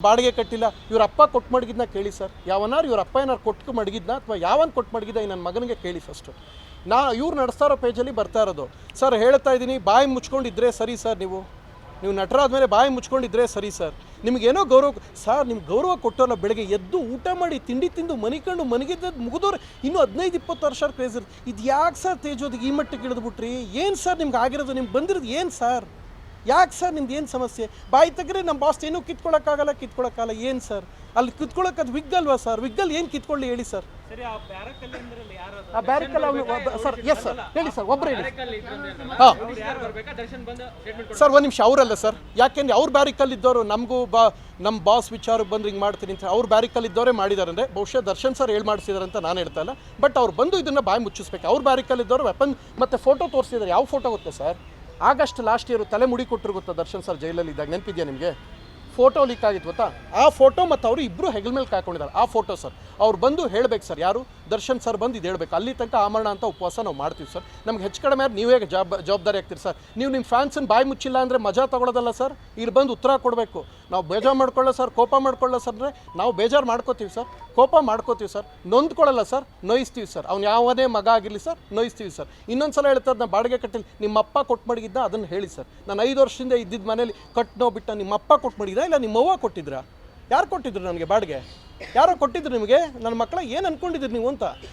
ಬಾಡಿಗೆ ಕಟ್ಟಿಲ್ಲ, ಇವ್ರ ಅಪ್ಪ ಕೊಟ್ಟು ಮಡಗಿದ್ನ ಕೇಳಿ ಸರ್. ಯಾವನಾರು ಇವ್ರ ಅಪ್ಪ ಏನಾರು ಕೊಟ್ಟು ಮಡಗಿದ್ನ ಅಥವಾ ಯಾವನ್ ಕೊಟ್ಟು ಮಡಗಿದ್ದ ನನ್ನ ಮಗನಿಗೆ ಕೇಳಿ ಫಸ್ಟು. ಇವ್ರು ನಡೆಸ್ತಾ ಇರೋ ಪೇಜಲ್ಲಿ ಬರ್ತಾ ಇರೋದು ಸರ್. ಹೇಳ್ತಾ ಇದ್ದೀನಿ, ಬಾಯಿ ಮುಚ್ಕೊಂಡಿದ್ರೆ ಸರಿ ಸರ್. ನೀವು ನಟರಾದ ಮೇಲೆ ಬಾಯಿ ಮುಚ್ಕೊಂಡಿದ್ರೆ ಸರಿ ಸರ್. ನಿಮಗೇನೋ ಗೌರವ ಸರ್, ನಿಮ್ಗೆ ಗೌರವ ಕೊಟ್ಟೋಲ್ಲ. ಬೆಳಗ್ಗೆ ಎದ್ದು ಊಟ ಮಾಡಿ ತಿಂಡಿ ತಿಂದು ಮನಿಕೊಂಡು ಮನಗಿದ್ದದ್ದು ಮುಗಿದವ್ರೆ ಇನ್ನೂ 15-20 ವರ್ಷ ಕ್ರೇಜ್ ಇರುತ್ತೆ. ಇದು ಯಾಕೆ ಸರ್ ತೇಜೋದಿಗೆ ಈ ಮಟ್ಟಕ್ಕೆ ಇಳಿದ್ಬಿಟ್ರಿ? ಏನು ಸರ್ ನಿಮ್ಗೆ ಆಗಿರೋದು? ನಿಮ್ಗೆ ಬಂದಿರೋದು ಏನು ಸರ್? ಯಾಕೆ ಸರ್ ನಿಮ್ದು ಏನು ಸಮಸ್ಯೆ? ಬಾಯಿ ತೆಗ್ರೆ ನಮ್ಮ ಬಾಸ್ ಏನೂ ಕಿತ್ಕೊಳ್ಳೋಕ್ಕಾಗಲ್ಲ ಏನು ಸರ್? ಅಲ್ಲಿ ಕಿತ್ಕೊಳ್ಳೋಕೆ ಅದು ವಿಗ್ ಅಲ್ವಾ ಸರ್? ವಿಗ್ಗಲ್ಲಿ ಏನು ಕಿತ್ಕೊಳ್ಳಿ ಹೇಳಿ ಸರ್? ಆ ಬ್ಯಾರಿಕಲ್ ಸರ್, ಎಸ್ ಸರ್, ಹೇಳಿ ಸರ್, ಒಬ್ಬರು ಹೇಳಿ. ಹಾಂ ಸರ್, ಒಂದು ನಿಮಿಷ. ಅವರಲ್ಲ ಸರ್, ಯಾಕೆಂದ್ರೆ ಅವ್ರು ಬ್ಯಾರಿಕಲ್ ಇದ್ದವರು ನಮಗೂ ನಮ್ಮ ಬಾಸ್ ವಿಚಾರಕ್ಕೆ ಬಂದು ಹಿಂಗೆ ಮಾಡ್ತೀನಿ ಅಂತ ಅವ್ರು ಬ್ಯಾರಿಕಲ್ ಇದ್ದವರೇ ಮಾಡಿದ್ದಾರೆ. ಅಂದರೆ ಬಹುಶಃ ದರ್ಶನ್ ಸರ್ ಮಾಡಿಸಿದಾರೆ ಅಂತ ನಾನು ಹೇಳ್ತಾ ಇಲ್ಲ. ಬಟ್ ಅವ್ರು ಬಂದು ಇದನ್ನು ಬಾಯಿ ಮುಚ್ಚಿಸ್ಬೇಕು. ಅವ್ರು ಬ್ಯಾರಿಕಲ್ ಇದ್ದವರು ವೆಪನ್ ಮತ್ತು ಫೋಟೋ ತೋರಿಸಿದ್ದಾರೆ. ಯಾವ ಫೋಟೋ ಗೊತ್ತಾ ಸರ್? ಆಗಸ್ಟ್ ಲಾಸ್ಟ್ ಇಯರ್ ತಲೆ ಮುಡಿ ಕೊಟ್ಟರು ಗೊತ್ತಾ ದರ್ಶನ್ ಸರ್ ಜೈಲಲ್ಲಿ ಇದ್ದಾಗ? ನೆನಪಿದೆಯಾ ನಿಮಗೆ? ಫೋಟೋ ಲೀಕ್ ಆಗಿತ್ತು ಗೊತ್ತಾ? ಆ ಫೋಟೋ ಮತ್ತು ಅವರು ಇಬ್ಬರು ಹೆಗಲ ಮೇಲೆ ಕಾಕೊಂಡಿದ್ದಾರೆ. ಆ ಫೋಟೋ ಸರ್. ಅವ್ರು ಬಂದು ಹೇಳಬೇಕು ಸರ್. ಯಾರು? ದರ್ಶನ್ ಸರ್ ಬಂದು ಇದು ಹೇಳಬೇಕು. ಅಲ್ಲಿ ತನಕ ಆಮರಣ ಅಂತ ಉಪವಾಸ ನಾವು ಮಾಡ್ತೀವಿ ಸರ್. ನಮ್ಗೆ ಹೆಚ್ಚು ಕಡಿಮೆ ನೀವೇ ಜವಾಬ್ದಾರಿ ಆಗ್ತೀರಿ ಸರ್. ನೀವು ನಿಮ್ಮ ಫ್ಯಾನ್ಸನ್ನು ಬಾಯಿ ಮುಚ್ಚಿಲ್ಲ ಅಂದರೆ ಮಜಾ ತಗೊಳ್ಳೋದಲ್ಲ ಸರ್. ಇಲ್ಲಿ ಬಂದು ಉತ್ತರ ಕೊಡಬೇಕು. ನಾವು ಬೇಜಾರು ಮಾಡ್ಕೊಳ್ಳೋ ಸರ್, ಕೋಪ ಮಾಡ್ಕೊಳ್ಳೋ ಸರ್ ಅಂದರೆ ನಾವು ಬೇಜಾರು ಮಾಡ್ಕೋತೀವಿ ಸರ್, ಕೋಪ ಮಾಡ್ಕೋತೀವಿ ಸರ್, ನೊಂದ್ಕೊಳ್ಳಲ್ಲ ಸರ್, ನೋಯಿಸ್ತೀವಿ ಸರ್. ಅವ್ನು ಯಾವನೇ ಮಗ ಆಗಿರಲಿ ಸರ್, ನೋಯಿಸ್ತೀವಿ ಸರ್. ಇನ್ನೊಂದು ಸಲ ಹೇಳ್ತಾರೆ, ನಾನು ಬಾಡಿಗೆ ಕಟ್ಟಿಲ್ಲ. ನಿಮ್ಮಪ್ಪ ಕೊಟ್ಟು ಮಡಗಿದ್ದ ಅದನ್ನು ಹೇಳಿ ಸರ್. ನಾನು 5 ವರ್ಷದಿಂದ ಇದ್ದಿದ್ದ ಮನೇಲಿ ನೋಬಿಟ್ಟು ನಿಮ್ಮಪ್ಪ ಕೊಟ್ಟು ಮಡಗಿದ್ದ ಇಲ್ಲ ನಿಮ್ಮವ್ವ ಕೊಟ್ಟಿದ್ರಾ? ಯಾರು ಕೊಟ್ಟಿದ್ರು ನನಗೆ ಬಾಡಿಗೆ? ಯಾರೋ ಕೊಟ್ಟಿದ್ರು ನಿಮಗೆ? ನನ್ನ ಮಕ್ಕಳ ಏನು ಅಂದ್ಕೊಂಡಿದ್ದೀರಿ ನೀವು ಅಂತ?